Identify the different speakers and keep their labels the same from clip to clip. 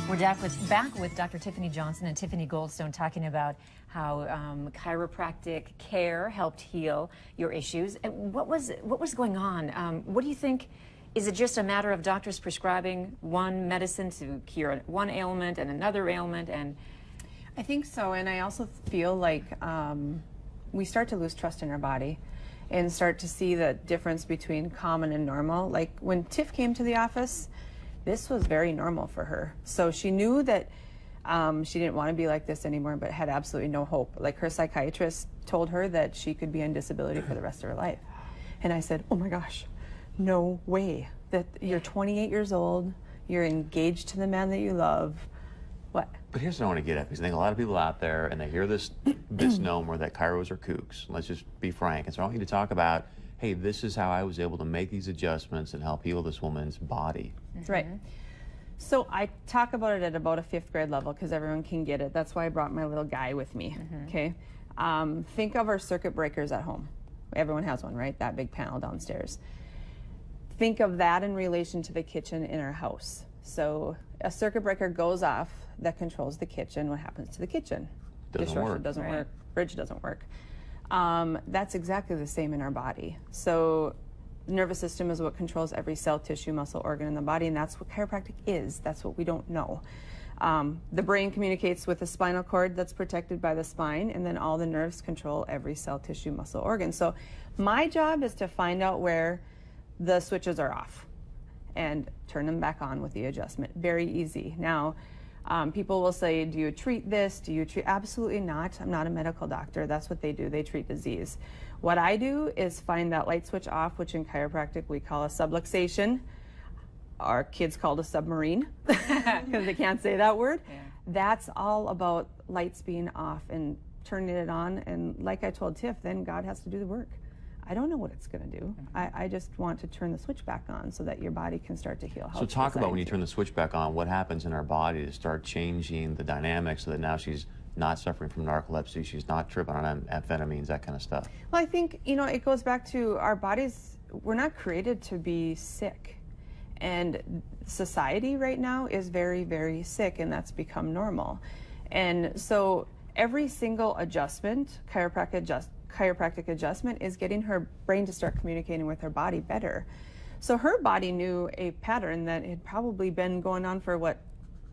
Speaker 1: We're back with Dr. Tiffany Johnson and Tiffany Goldstone talking about how chiropractic care helped heal your issues. And what was going on? What do you think? Is it just a matter of doctors prescribing one medicine to cure one ailment and another ailment? And
Speaker 2: I think so, and I also feel like we start to lose trust in our body and start to see the difference between common and normal. Like when Tiff came to the office, this was very normal for her. So she knew that she didn't want to be like this anymore, but had absolutely no hope. Like her psychiatrist told her that she could be on disability for the rest of her life. And I said, oh my gosh, no way. That you're 28 years old, you're engaged to the man that you love. What?
Speaker 3: But here's what I want to get at, because I think a lot of people out there, and they hear this misnomer that chiros are kooks. Let's just be frank. And so I want you to talk about, hey, this is how I was able to make these adjustments and help heal this woman's body.
Speaker 2: Right. So I talk about it at about a 5th grade level because everyone can get it. That's why I brought my little guy with me. Okay. Think of our circuit breakers at home. Everyone has one, right? That big panel downstairs. Think of that in relation to the kitchen in our house. So a circuit breaker goes off that controls the kitchen. What happens to the kitchen? Dishwasher doesn't work. Fridge doesn't work. That's exactly the same in our body. So the nervous system is what controls every cell, tissue, muscle, organ in the body, and that's what chiropractic is. That's what we don't know. The brain communicates with the spinal cord that's protected by the spine, and then all the nerves control every cell, tissue, muscle, organ. So my job is to find out where the switches are off and turn them back on with the adjustment. Very easy. Now, people will say, do you treat this? Do you treat? Absolutely not. I'm not a medical doctor. That's what they do. They treat disease. What I do is find that light switch off, which in chiropractic we call a subluxation. Our kids call it a submarine because they can't say that word. Yeah. That's all about lights being off and turning it on. And like I told Tiff, then God has to do the work. I don't know what it's going to do. I just want to turn the switch back on so that your body can start to heal.
Speaker 3: So talk about when you turn the switch back on, what happens in our body to start changing the dynamics so that now she's not suffering from narcolepsy, she's not tripping on amphetamines, that kind of stuff?
Speaker 2: Well, I think, you know, it goes back to our bodies. We're not created to be sick. And society right now is very, very sick, and that's become normal. And so every single adjustment, chiropractic adjustment, is getting her brain to start communicating with her body better. So her body knew a pattern that had probably been going on for what,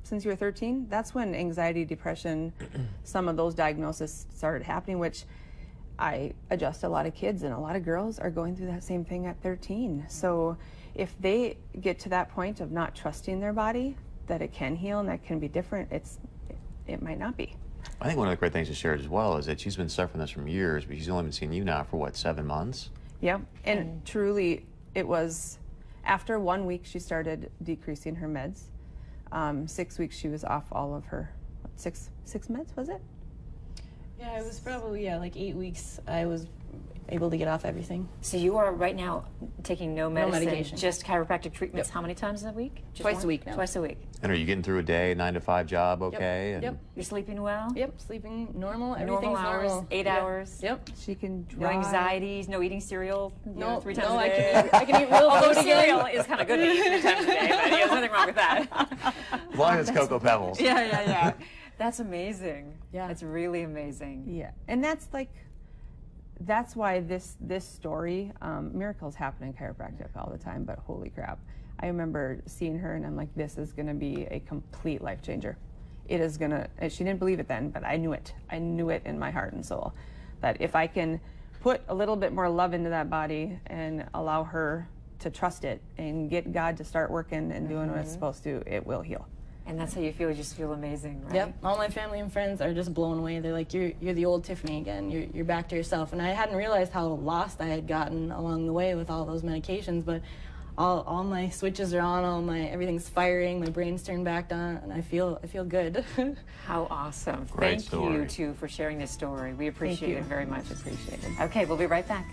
Speaker 2: since you were 13? That's when anxiety, depression, some of those diagnoses started happening, which I adjust a lot of kids, and a lot of girls are going through that same thing at 13. So if they get to that point of not trusting their body, that it can heal and that can be different, it might not be.
Speaker 3: I think one of the great things to share as well is that she's been suffering this from years, but she's only been seeing you now for what, 7 months?
Speaker 2: Yeah, and truly it was after 1 week she started decreasing her meds. 6 weeks she was off all of her, what, six meds, was it?
Speaker 4: Yeah, it was probably, like 8 weeks I was able to get off everything.
Speaker 1: so you are right now taking no
Speaker 4: medication.
Speaker 1: just chiropractic treatments. How many times a week? Just
Speaker 4: Twice a week now.
Speaker 1: Twice a week.
Speaker 3: And are you getting through a day, 9 to 5 job okay?
Speaker 4: Yep.
Speaker 1: You're sleeping well?
Speaker 4: Yep, sleeping normal,
Speaker 1: Normal
Speaker 4: everything's
Speaker 1: hours,
Speaker 4: normal.
Speaker 1: 8 hours?
Speaker 4: Yep.
Speaker 2: She can
Speaker 1: No
Speaker 2: drive.
Speaker 1: anxieties, no eating cereal,
Speaker 4: No,
Speaker 1: 3 times
Speaker 4: no,
Speaker 1: a day?
Speaker 4: I can eat real
Speaker 1: Although
Speaker 4: food
Speaker 1: cereal
Speaker 4: again.
Speaker 1: is kind of good to eat 3 times a day, but there's nothing wrong with that.
Speaker 3: As long as it's Cocoa Pebbles.
Speaker 1: Yeah. That's amazing.
Speaker 4: Yeah.
Speaker 1: That's really amazing.
Speaker 2: Yeah, and that's why this story, miracles happen in chiropractic all the time, but holy crap. I remember seeing her and I'm like, this is gonna be a complete life changer. It is gonna, and she didn't believe it then, but I knew it. I knew it in my heart and soul, that if I can put a little bit more love into that body and allow her to trust it and get God to start working and doing what it's supposed to, it will heal.
Speaker 1: And that's how you feel. You just feel amazing, right?
Speaker 4: Yep, all my family and friends are just blown away. They're like, you're the old Tiffany again. You're back to yourself. And I hadn't realized how lost I had gotten along the way with all those medications, but all my switches are on, everything's firing, my brain's turned back on, and I feel good.
Speaker 1: How awesome.
Speaker 3: Great
Speaker 1: Thank
Speaker 3: story.
Speaker 1: you, too, for sharing this story. We appreciate it very much.
Speaker 2: Appreciate it.
Speaker 1: Okay, we'll be right back.